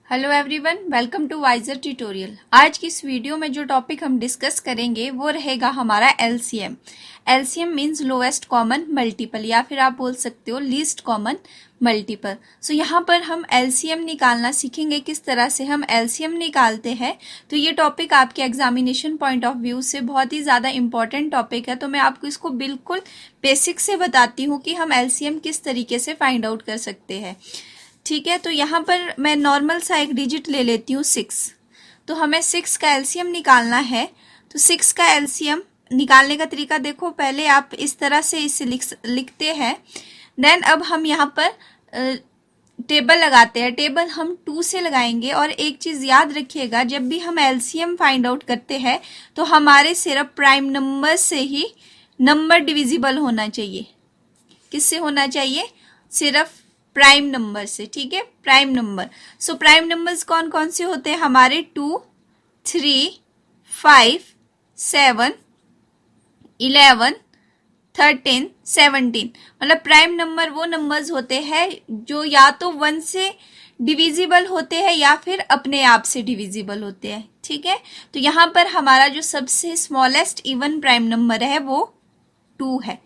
Hello everyone, welcome to Wiser tutorial. आज की इस वीडियो में जो टॉपिक हम डिस्कस करेंगे वो रहेगा हमारा LCM. LCM means lowest common multiple या फिर आप बोल सकते हो लीस्ट कॉमन मल्टीपल। सो यहाँ पर हम एलसीएम निकालना सीखेंगे, किस तरह से हम एलसीएम निकालते हैं। तो ये टॉपिक आपके एग्जामिनेशन पॉइंट ऑफ व्यू से बहुत ही ज़्यादा इंपॉर्टेंट टॉपिक है। तो मैं आपको इसको बिल्कुल बेसिक से बताती हूँ कि हम एलसीएम किस तरीके से फाइंड आउट कर सकते हैं। ठीक है, तो यहाँ पर मैं नॉर्मल सा एक डिजिट ले लेती हूँ 6। तो हमें 6 का एलसीएम निकालना है। तो 6 का एलसीएम निकालने का तरीका देखो, पहले आप इस तरह से इसे लिखते हैं। देन अब हम यहाँ पर टेबल लगाते हैं। टेबल हम 2 से लगाएंगे। और एक चीज़ याद रखिएगा, जब भी हम एलसीएम फाइंड आउट करते हैं तो हमारे सिर्फ प्राइम नंबर से ही नंबर डिविजिबल होना चाहिए। किससे होना चाहिए? सिर्फ प्राइम नंबर से। ठीक है, prime number. So prime numbers कौन कौन से होते हैं हमारे? 2, 3, 5, 7, 11, 13, 17। मतलब प्राइम नंबर वो नंबर्स होते हैं जो या तो 1 से डिविजिबल होते हैं या फिर अपने आप से डिविजिबल होते हैं। ठीक है, तो यहाँ पर हमारा जो सबसे स्मॉलेस्ट इवन प्राइम नंबर है वो 2 है।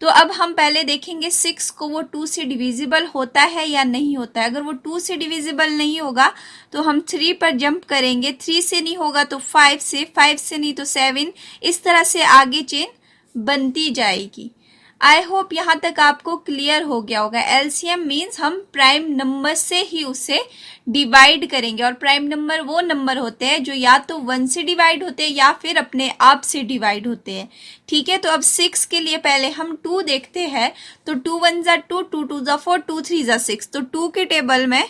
तो अब हम पहले देखेंगे 6 को वो 2 से डिविजिबल होता है या नहीं होता है। अगर वो 2 से डिविजिबल नहीं होगा तो हम 3 पर जंप करेंगे। 3 से नहीं होगा तो 5 से, 5 से नहीं तो 7, इस तरह से आगे चेन बनती जाएगी। आई होप यहाँ तक आपको क्लियर हो गया होगा। एलसीएम मीन्स हम प्राइम नंबर से ही उसे डिवाइड करेंगे। और प्राइम नंबर वो नंबर होते हैं जो या तो 1 से डिवाइड होते हैं या फिर अपने आप से डिवाइड होते हैं। ठीक है, तो अब 6 के लिए पहले हम 2 देखते हैं। तो 2 1 जा 2, 2 2 जा 4, 2 3 जा 6। तो 2 के टेबल में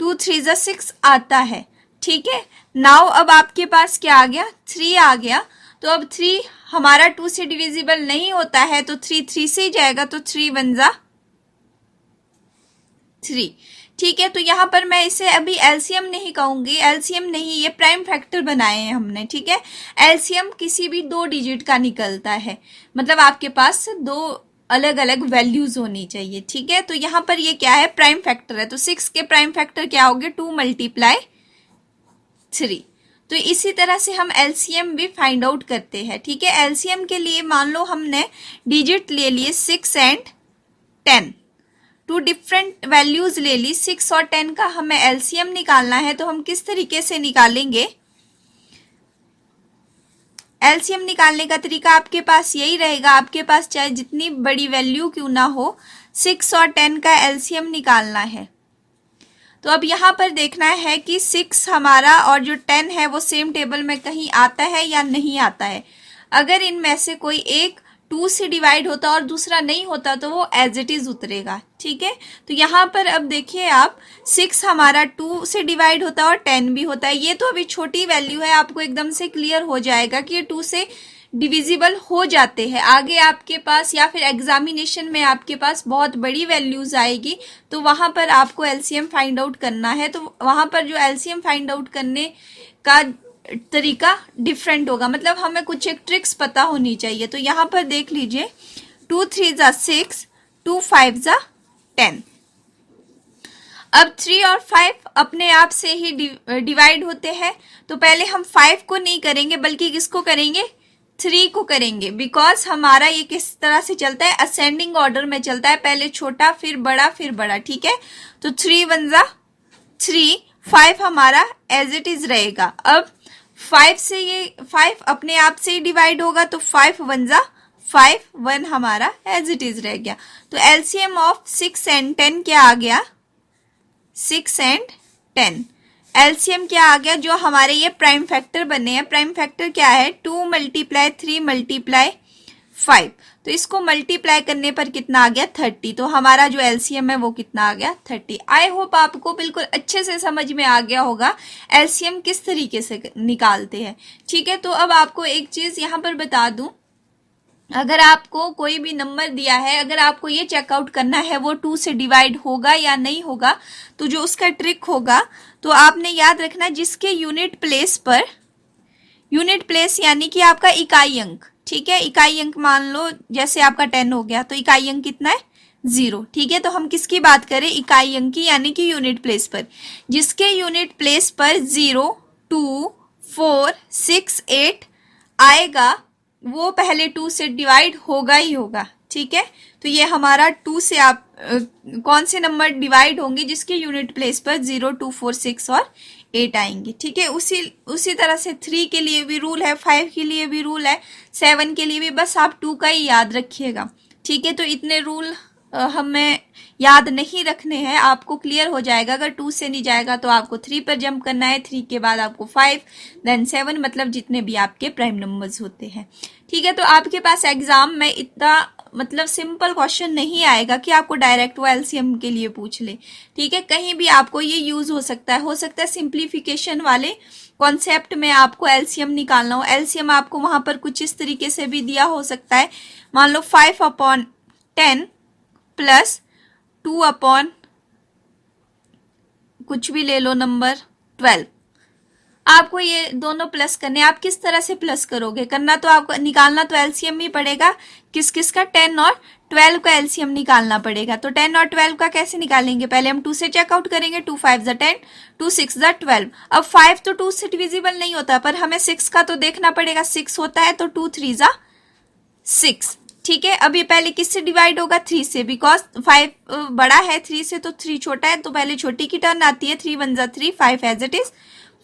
2 3 जा 6 आता है। ठीक है, नाउ अब आपके पास क्या आ गया? 3 आ गया। तो अब 3 हमारा 2 से डिविजिबल नहीं होता है तो 3 3 से ही जाएगा। तो 3 1 जा 3। ठीक है, तो यहाँ पर मैं इसे अभी एलसीएम नहीं कहूंगी। एलसीएम नहीं, ये प्राइम फैक्टर बनाए हैं हमने। ठीक है, एलसीएम किसी भी 2 डिजिट का निकलता है। मतलब आपके पास 2 अलग अलग वैल्यूज होनी चाहिए। ठीक है, तो यहाँ पर ये क्या है? प्राइम फैक्टर है। तो 6 के प्राइम फैक्टर क्या होंगे? 2 × 3। तो इसी तरह से हम एलसीएम भी फाइंड आउट करते हैं। ठीक है, एलसीएम के लिए मान लो हमने डिजिट ले लिए 6 और 10, 2 डिफरेंट वैल्यूज ले ली। 6 और 10 का हमें एलसीएम निकालना है। तो हम किस तरीके से निकालेंगे? एलसीएम निकालने का तरीका आपके पास यही रहेगा। आपके पास चाहे जितनी बड़ी वैल्यू क्यों ना हो, 6 और 10 का एलसीएम निकालना है। तो अब यहाँ पर देखना है कि 6 हमारा और जो 10 है वो सेम टेबल में कहीं आता है या नहीं आता है। अगर इनमें से कोई एक 2 से डिवाइड होता और दूसरा नहीं होता तो वो एज इट इज उतरेगा। ठीक है, तो यहाँ पर अब देखिए आप, 6 हमारा 2 से डिवाइड होता है और 10 भी होता है। ये तो अभी छोटी वैल्यू है, आपको एकदम से क्लियर हो जाएगा कि ये 2 से डिविजिबल हो जाते हैं। आगे आपके पास या फिर एग्जामिनेशन में आपके पास बहुत बड़ी वैल्यूज आएगी तो वहां पर आपको एलसीएम फाइंड आउट करना है। तो वहां पर जो एलसीएम फाइंड आउट करने का तरीका डिफरेंट होगा। मतलब हमें कुछ एक ट्रिक्स पता होनी चाहिए। तो यहाँ पर देख लीजिए, 2 3 जा 6, 2 5 जा 10। अब 3 और 5 अपने आप से ही डिवाइड होते हैं। तो पहले हम 5 को नहीं करेंगे बल्कि किसको करेंगे? 3 को करेंगे। बिकॉज हमारा ये किस तरह से चलता है? असेंडिंग ऑर्डर में चलता है, पहले छोटा फिर बड़ा फिर बड़ा। ठीक है, तो 3 1 जा 3, 5 हमारा एज इट इज रहेगा। अब 5 से ये 5 अपने आप से ही डिवाइड होगा तो 5 1 जा 5, 1 हमारा एज इट इज रह गया। तो एलसीएम ऑफ 6 और 10 क्या आ गया? 6 और 10। एलसीएम क्या आ गया? जो हमारे ये प्राइम फैक्टर बने हैं, प्राइम फैक्टर क्या है? 2 × 3 × 5। तो इसको मल्टीप्लाई करने पर कितना आ गया? 30। तो हमारा जो एलसीएम है वो कितना आ गया? 30। आई होप आपको बिल्कुल अच्छे से समझ में आ गया होगा एलसीएम किस तरीके से निकालते हैं। ठीक है, तो अब आपको एक चीज यहाँ पर बता दूं, अगर आपको कोई भी नंबर दिया है, अगर आपको ये चेकआउट करना है वो 2 से डिवाइड होगा या नहीं होगा, तो जो उसका ट्रिक होगा, तो आपने याद रखना जिसके यूनिट प्लेस पर, यूनिट प्लेस यानी कि आपका इकाई अंक। ठीक है, इकाई अंक मान लो जैसे आपका 10 हो गया तो इकाई अंक कितना है? 0। ठीक है, तो हम किसकी बात करें, इकाई अंक की, यानी कि यूनिट प्लेस पर। जिसके यूनिट प्लेस पर 0, 2, 4, 6, 8 आएगा वो पहले 2 से डिवाइड होगा ही होगा। ठीक है, तो ये हमारा 2 से आप कौन से नंबर डिवाइड होंगे जिसके यूनिट प्लेस पर 0, 2, 4, 6 और 8 आएंगे। ठीक है, उसी तरह से 3 के लिए भी रूल है, 5 के लिए भी रूल है, 7 के लिए भी, बस आप 2 का ही याद रखिएगा। ठीक है, तो इतने रूल हमें याद नहीं रखने हैं, आपको क्लियर हो जाएगा। अगर 2 से नहीं जाएगा तो आपको 3 पर जंप करना है, 3 के बाद आपको 5, देन 7, मतलब जितने भी आपके प्राइम नंबर्स होते हैं। ठीक है, तो आपके पास एग्जाम में इतना मतलब सिंपल क्वेश्चन नहीं आएगा कि आपको डायरेक्ट वो एलसीएम के लिए पूछ ले। ठीक है, कहीं भी आपको ये यूज हो सकता है सिंप्लीफिकेशन वाले कॉन्सेप्ट में आपको एलसीएम निकालना हो। एलसीएम आपको वहां पर कुछ इस तरीके से भी दिया हो सकता है, मान लो 5/10 प्लस 2/ कुछ भी ले लो नंबर 12। आपको ये दोनों प्लस करने, आप किस तरह से प्लस करोगे, करना तो आपको, निकालना तो एलसीएम ही पड़ेगा। किस किस का, 10 और 12 का एलसीएम निकालना पड़ेगा। तो 10 और 12 का कैसे निकालेंगे, पहले हम 2 से चेकआउट करेंगे, 2 5 ज़ा 10, 2 6 ज़ा 12। अब 5 तो 2 से डिविजिबल नहीं होता, पर हमें 6 का तो देखना पड़ेगा, 6 होता है, तो 2 3 ज़ा 6। ठीक है, अब ये पहले किससे डिवाइड होगा, 3 से, बिकॉज 5 बड़ा है 3 से, तो 3 छोटा है, तो पहले छोटी की टर्न आती है। 3 1 ज़ा 3, 5 एज इट इज,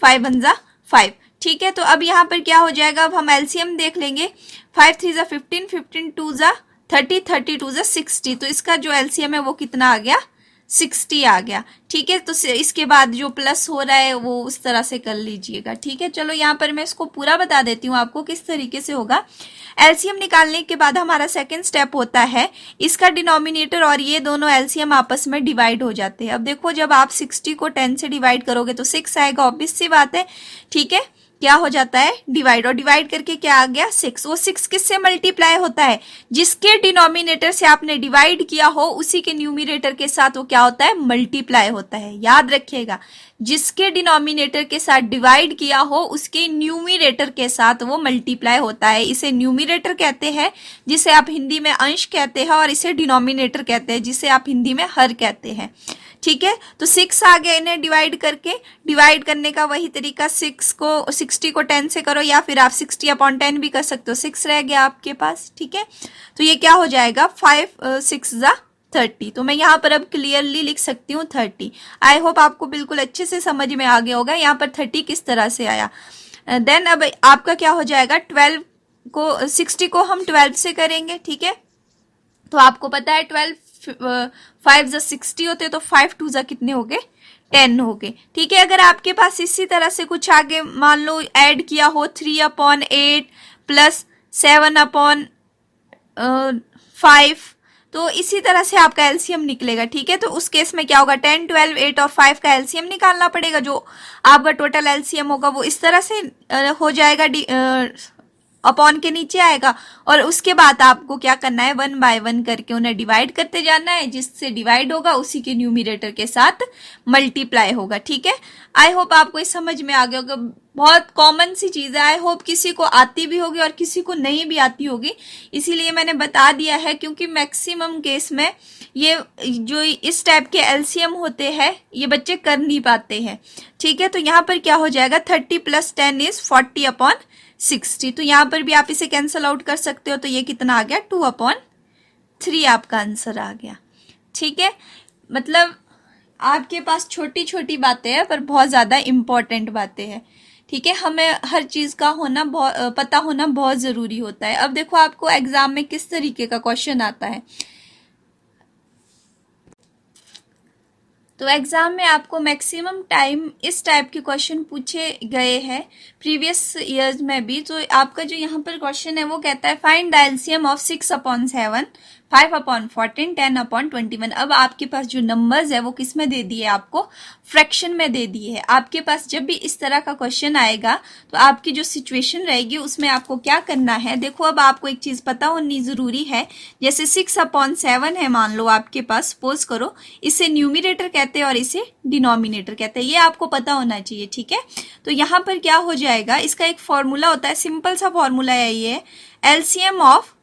5 1 ज़ा 5। ठीक है, तो अब यहाँ पर क्या हो जाएगा, अब हम एलसीएम देख लेंगे। 5 3 ज़ा 15, 15 2 ज़ा 30, 30 2 ज़ा 60। तो इसका जो एलसीएम है वो कितना आ गया, 60 आ गया। ठीक है, तो इसके बाद जो प्लस हो रहा है वो उस तरह से कर लीजिएगा। ठीक है, चलो यहाँ पर मैं इसको पूरा बता देती हूँ आपको किस तरीके से होगा। एलसीएम निकालने के बाद हमारा सेकंड स्टेप होता है, इसका डिनोमिनेटर और ये दोनों एलसीएम आपस में डिवाइड हो जाते हैं। अब देखो, जब आप 60 को 10 से डिवाइड करोगे तो 6 आएगा, ऑब्वियस सी बात है। ठीक है, क्या हो जाता है, डिवाइड, और डिवाइड करके क्या आ गया, 6। वो 6 किससे मल्टीप्लाई होता है, जिसके डिनोमिनेटर से आपने डिवाइड किया हो उसी के न्यूमिनेटर के साथ वो क्या होता है, मल्टीप्लाई होता है। याद रखिएगा, जिसके डिनोमिनेटर के साथ डिवाइड किया हो उसके न्यूमिनेटर के साथ वो मल्टीप्लाई होता है। इसे न्यूमिनेटर कहते हैं, जिसे आप हिंदी में अंश कहते हैं, और इसे डिनोमिनेटर कहते हैं, जिसे आप हिंदी में हर कहते हैं। ठीक है, तो 6 आ गया, इन्हें डिवाइड करके, डिवाइड करने का वही तरीका, 60 को 10 से करो, या फिर आप 60/10 भी कर सकते हो, 6 रह गया आपके पास। ठीक है, तो ये क्या हो जाएगा, 5 6 ज़ा 30। तो मैं यहाँ पर अब क्लियरली लिख सकती हूँ 30। आई होप आपको बिल्कुल अच्छे से समझ में आ गया होगा यहाँ पर 30 किस तरह से आया। देन अब आपका क्या हो जाएगा, 60 को हम 12 से करेंगे। ठीक है, तो आपको पता है 12 5 ज़ा 60 होते, तो 5 2 ज़ा कितने हो गए, 10 हो गए। ठीक है, अगर आपके पास इसी तरह से कुछ आगे मान लो ऐड किया हो, 3/8 प्लस 7/5, तो इसी तरह से आपका एलसीएम निकलेगा। ठीक है, तो उस केस में क्या होगा, 10 12 8 और 5 का एलसीएम निकालना पड़ेगा। जो आपका टोटल एलसीएम होगा वो इस तरह से हो जाएगा, अपॉन के नीचे आएगा, और उसके बाद आपको क्या करना है, 1 बाय 1 करके उन्हें डिवाइड करते जाना है। जिससे डिवाइड होगा उसी के न्यूमिनेटर के साथ मल्टीप्लाई होगा। ठीक है, आई होप आपको इस समझ में आ गया होगा। बहुत कॉमन सी चीज है, आई होप किसी को आती भी होगी और किसी को नहीं भी आती होगी, इसीलिए मैंने बता दिया है, क्योंकि मैक्सिमम केस में ये जो इस टाइप के एलसीएम होते हैं ये बच्चे कर नहीं पाते हैं। ठीक है, तो यहाँ पर क्या हो जाएगा, 30 + 10 इज 40/60। तो यहाँ पर भी आप इसे कैंसल आउट कर सकते हो, तो ये कितना आ गया, 2/3 आपका आंसर आ गया। ठीक है, मतलब आपके पास छोटी छोटी बातें हैं पर बहुत ज्यादा इंपॉर्टेंट बातें हैं। ठीक है, हमें हर चीज का पता होना बहुत जरूरी होता है। अब देखो आपको एग्जाम में किस तरीके का क्वेश्चन आता है। तो एग्जाम में आपको मैक्सिमम टाइम इस टाइप के क्वेश्चन पूछे गए हैं प्रीवियस ईयर्स में भी। तो आपका जो यहाँ पर क्वेश्चन है वो कहता है, फाइंड द एलसीएम ऑफ 6/7, 5/14, 10/21। अब आपके पास जो नंबर्स है वो किस में दे दिए, आपको फ्रैक्शन में दे दिए है। आपके पास जब भी इस तरह का क्वेश्चन आएगा तो आपकी जो सिचुएशन रहेगी उसमें आपको क्या करना है, देखो अब आपको एक चीज पता होनी जरूरी है। जैसे 6/7 है, मान लो आपके पास, सपोज करो, इसे न्यूमिनेटर कहते हैं और इसे डिनोमिनेटर कहते हैं, ये आपको पता होना चाहिए। ठीक है, तो यहाँ पर क्या हो जाएगा, इसका एक फॉर्मूला होता है, सिंपल सा फॉर्मूला है ये, LCM of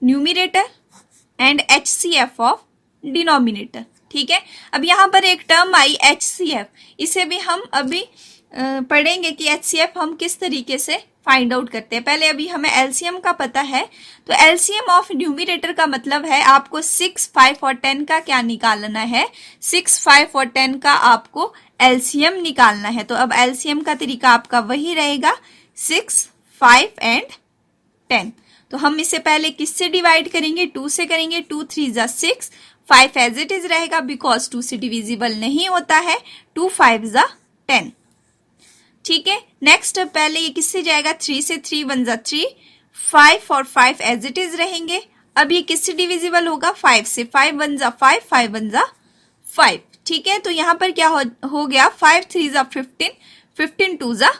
numerator and HCF of denominator. ठीक है, अब यहाँ पर एक टर्म आई HCF, इसे भी हम अभी पढ़ेंगे कि HCF हम किस तरीके से फाइंड आउट करते हैं। पहले अभी हमें LCM का पता है, तो LCM ऑफ न्यूमरेटर का मतलब है आपको 6, 5 और 10 का क्या निकालना है, 6, 5 और 10 का आपको LCM निकालना है। तो अब LCM का तरीका आपका वही रहेगा 6, 5 एंड 10। तो हम इसे पहले किससे डिवाइड करेंगे, 2 से करेंगे। 2 3 जा 6, 5 एज इट इज रहेगा बिकॉज 2 से डिविजिबल नहीं होता है, 2 5 जा 10। ठीक है, नेक्स्ट पहले ये किससे जाएगा, 3 से, 3 1 जा 3, 5 और 5 एज इट इज रहेंगे। अब ये किससे डिविजिबल होगा, 5 से, 5 1 जा 5, 5 1 जा 5। ठीक है, तो यहाँ पर क्या हो गया, 5 3 जा 15, 15 2 जा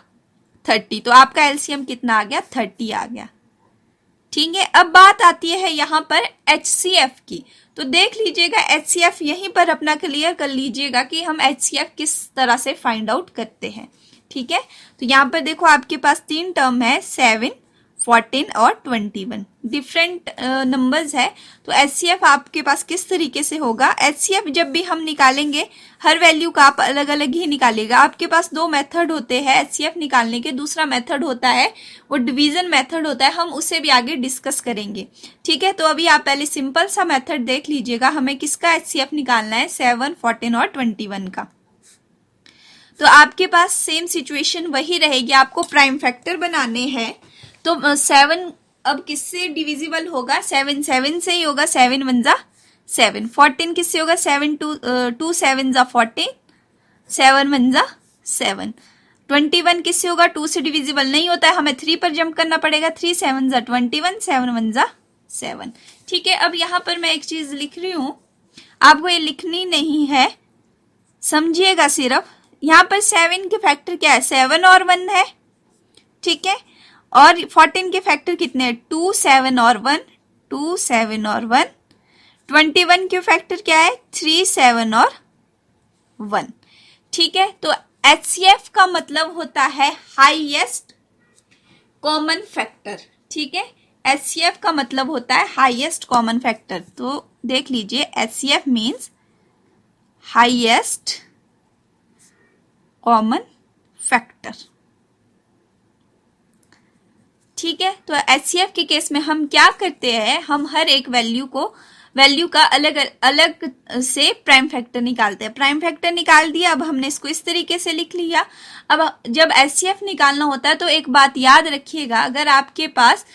30। तो आपका एलसीएम कितना आ गया, 30 आ गया। ठीक है, अब बात आती है यहाँ पर HCF की। तो देख लीजिएगा HCF यहीं पर अपना क्लियर कर लीजिएगा कि हम HCF किस तरह से फाइंड आउट करते हैं। ठीक है, तो यहाँ पर देखो आपके पास 3 टर्म है, 7, 14 और 21, डिफरेंट नंबर्स है। तो HCF आपके पास किस तरीके से होगा, HCF जब भी हम निकालेंगे हर वैल्यू का आप अलग अलग ही निकालेगा। आपके पास 2 मेथड होते हैं HCF निकालने के। दूसरा मेथड होता है वो डिवीजन मेथड होता है, हम उसे भी आगे डिस्कस करेंगे। ठीक है, तो अभी आप पहले सिंपल सा मेथड देख लीजिएगा, हमें किसका HCF निकालना है, 7, 14 और 21 का। तो आपके पास सेम सिचुएशन वही रहेगी, आपको प्राइम फैक्टर बनाने हैं। तो 7 अब किससे डिविजिबल होगा, 7 7 से ही होगा, 7 1 जा 7। 14 किससे होगा, 7 2 7 जा 14, 7 1 जा 7। 21 किससे होगा, 2 से डिविजिबल नहीं होता है, हमें 3 पर जंप करना पड़ेगा, 3 7 जा 21, 7 1 जा 7। ठीक है, अब यहाँ पर मैं एक चीज लिख रही हूं, आपको ये लिखनी नहीं है, समझिएगा सिर्फ। यहाँ पर 7 के फैक्टर क्या है, 7 और 1 है। ठीक है, और 14 के फैक्टर कितने हैं, 2 7 और 1, 2 7 और 1। 21 के फैक्टर क्या है, 3 7 और 1। ठीक है, तो HCF का मतलब होता है हाईएस्ट कॉमन फैक्टर। ठीक है, HCF का मतलब होता है हाईएस्ट कॉमन फैक्टर। तो देख लीजिए HCF means highest common factor. ठीक है, तो HCF के केस में हम क्या करते हैं, हम हर एक वैल्यू का अलग अलग से प्राइम फैक्टर निकालते हैं। प्राइम फैक्टर निकाल दिया, अब हमने इसको इस तरीके से लिख लिया। अब जब HCF निकालना होता है तो एक बात याद रखिएगा, अगर आपके पास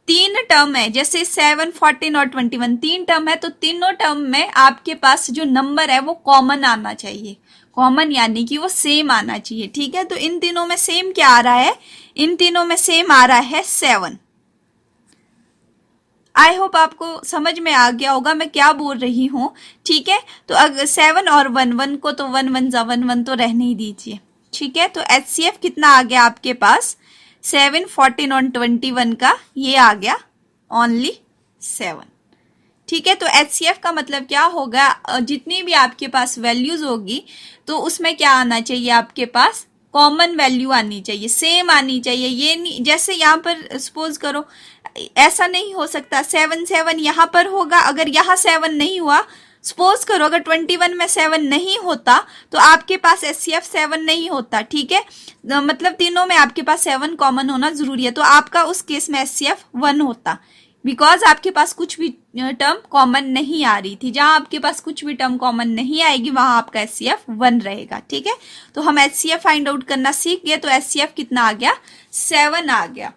3 टर्म है, जैसे 7, 14 और 21 3 टर्म है, तो तीनों टर्म में आपके पास जो नंबर है वो कॉमन आना चाहिए। कॉमन यानी कि वो सेम आना चाहिए। ठीक है, तो इन तीनों में सेम क्या आ रहा है, इन तीनों में सेम आ रहा है 7। आई होप आपको समझ में आ गया होगा मैं क्या बोल रही हूं। ठीक है, तो अगर 7 और 1 1 को तो 1 1 जा 1 1 तो रहने ही दीजिए। ठीक है, तो HCF कितना आ गया आपके पास, 7, 14 और 21 का ये आ गया ओनली 7। ठीक है, तो HCF का मतलब क्या होगा, जितनी भी आपके पास वैल्यूज होगी तो उसमें क्या आना चाहिए, आपके पास कॉमन वैल्यू आनी चाहिए, सेम आनी चाहिए। ये नहीं, जैसे यहाँ पर सपोज करो ऐसा नहीं हो सकता 7 7 यहाँ पर होगा, अगर यहाँ 7 नहीं हुआ, सपोज करो अगर 21 में 7 नहीं होता तो आपके पास HCF 7 नहीं होता। ठीक है, मतलब तीनों में आपके पास 7 कॉमन होना जरूरी है, तो आपका उस केस में HCF 1 होता, बिकॉज आपके पास कुछ भी टर्म कॉमन नहीं आ रही थी। जहां आपके पास कुछ भी टर्म कॉमन नहीं आएगी वहां आपका HCF 1 रहेगा। ठीक है, तो हम HCF फाइंड आउट करना सीख गए, तो HCF कितना आ गया, 7 आ गया।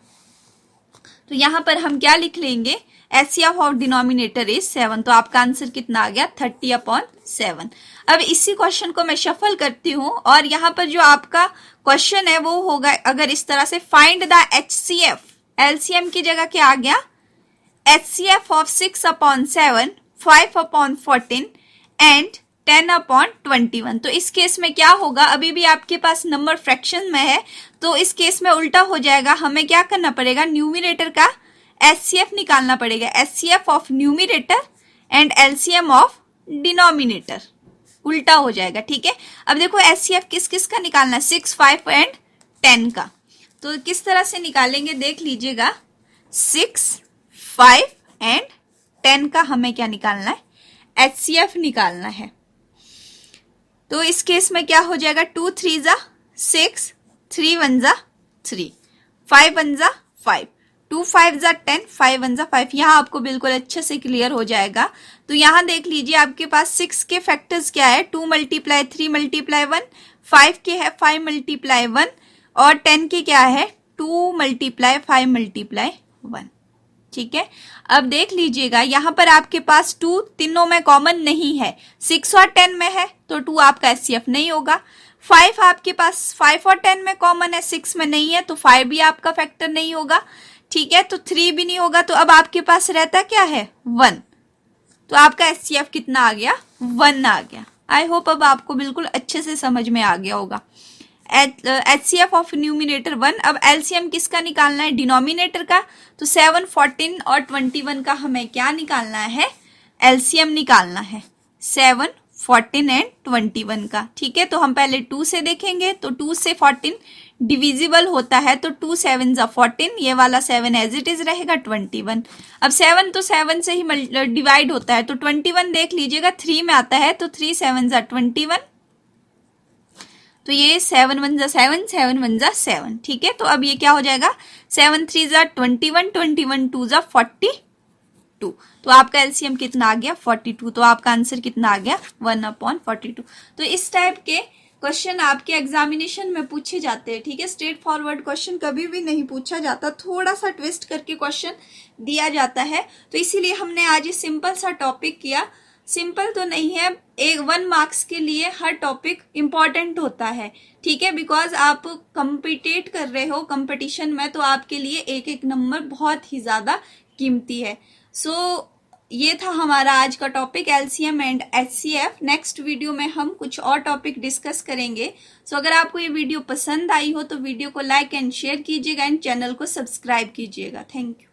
तो यहां पर हम क्या लिख लेंगे, HCF ऑफ डिनोमिनेटर इज 7। तो आपका आंसर कितना आ गया, 30/7। अब इसी क्वेश्चन को मैं शफल करती हूं और यहाँ पर जो आपका क्वेश्चन है वो होगा अगर इस तरह से, फाइंड द HCF, LCM की जगह क्या आ गया, HCF of 6/7, 5/14 and 10/21। तो इस केस में क्या होगा, अभी भी आपके पास नंबर फ्रैक्शन में है, तो इस केस में उल्टा हो जाएगा। हमें क्या करना पड़ेगा, न्यूमरेटर का HCF निकालना पड़ेगा, HCF of numerator and LCM of denominator, उल्टा हो जाएगा। ठीक है, अब देखो HCF किस किस का निकालना है, 6, 5 एंड 10 का। तो किस तरह से निकालेंगे देख लीजिएगा, 6, 5 एंड 10 का हमें क्या निकालना है, HCF निकालना है। तो इस केस में क्या हो जाएगा, 2 3 जा 6, 3 1 जा 3, 5 1 जा 5, 2 5 जा 10, 5 1 जा 5। यहाँ आपको बिल्कुल अच्छे से क्लियर हो जाएगा। तो यहाँ देख लीजिए आपके पास 6 के फैक्टर्स क्या है, 2 मल्टीप्लाई 3 मल्टीप्लाई 1, 5 के है 5 मल्टीप्लाई 1, और 10 के क्या है 2 मल्टीप्लाई 5 मल्टीप्लाई 1। ठीक है, अब देख लीजिएगा यहाँ पर आपके पास 2 तीनों में कॉमन नहीं है, 6 और 10 में है तो 2 आपका HCF नहीं होगा। 5 आपके पास 5 और 10 में कॉमन है, 6 में नहीं है तो 5 भी आपका फैक्टर नहीं होगा। ठीक है, तो 3 भी नहीं होगा। तो अब आपके पास रहता क्या है 1, तो आपका HCF कितना आ गया, 1 आ गया। आई होप अब आपको बिल्कुल अच्छे से समझ में आ गया होगा। HCF of numerator 1। अब LCM किसका निकालना है, डिनोमिनेटर का। तो 7 14 और 21 का हमें क्या निकालना है, LCM निकालना है, 7 14 एंड 21 का। ठीक है, तो हम पहले 2 से देखेंगे। तो 2 से 14 डिविजिबल होता है, तो 2 7 जा 14, ये वाला 7 एज इट इज रहेगा 21। अब 7 तो 7 से ही डिवाइड होता है, तो 21 देख लीजिएगा 3 में आता है, तो 3 7 जा 21, तो ये 7 1 जा 7, 7 1 जा 7। ठीक है, तो अब ये क्या हो जाएगा, 7 3 जा 21, 21 2 जा 42। तो आपका LCM कितना आ गया, 42। तो आपका आंसर कितना आ गया, 1/42। तो इस टाइप के क्वेश्चन आपके एग्जामिनेशन में पूछे जाते हैं। ठीक है, स्ट्रेट फॉरवर्ड क्वेश्चन कभी भी नहीं पूछा जाता, थोड़ा सा ट्विस्ट करके क्वेश्चन दिया जाता है। तो इसीलिए हमने आज ये सिंपल सा टॉपिक किया। सिंपल तो नहीं है, 1 मार्क्स के लिए हर टॉपिक इंपॉर्टेंट होता है। ठीक है, बिकॉज आप कम्पिटेट कर रहे हो कंपटीशन में, तो आपके लिए एक एक नंबर बहुत ही ज्यादा कीमती है। सो ये था हमारा आज का topic, LCM and HCF। Next video में हम कुछ और टॉपिक डिस्कस करेंगे। सो अगर आपको ये वीडियो पसंद आई हो तो वीडियो को लाइक एंड शेयर कीजिएगा एंड चैनल को सब्सक्राइब कीजिएगा। Thank you.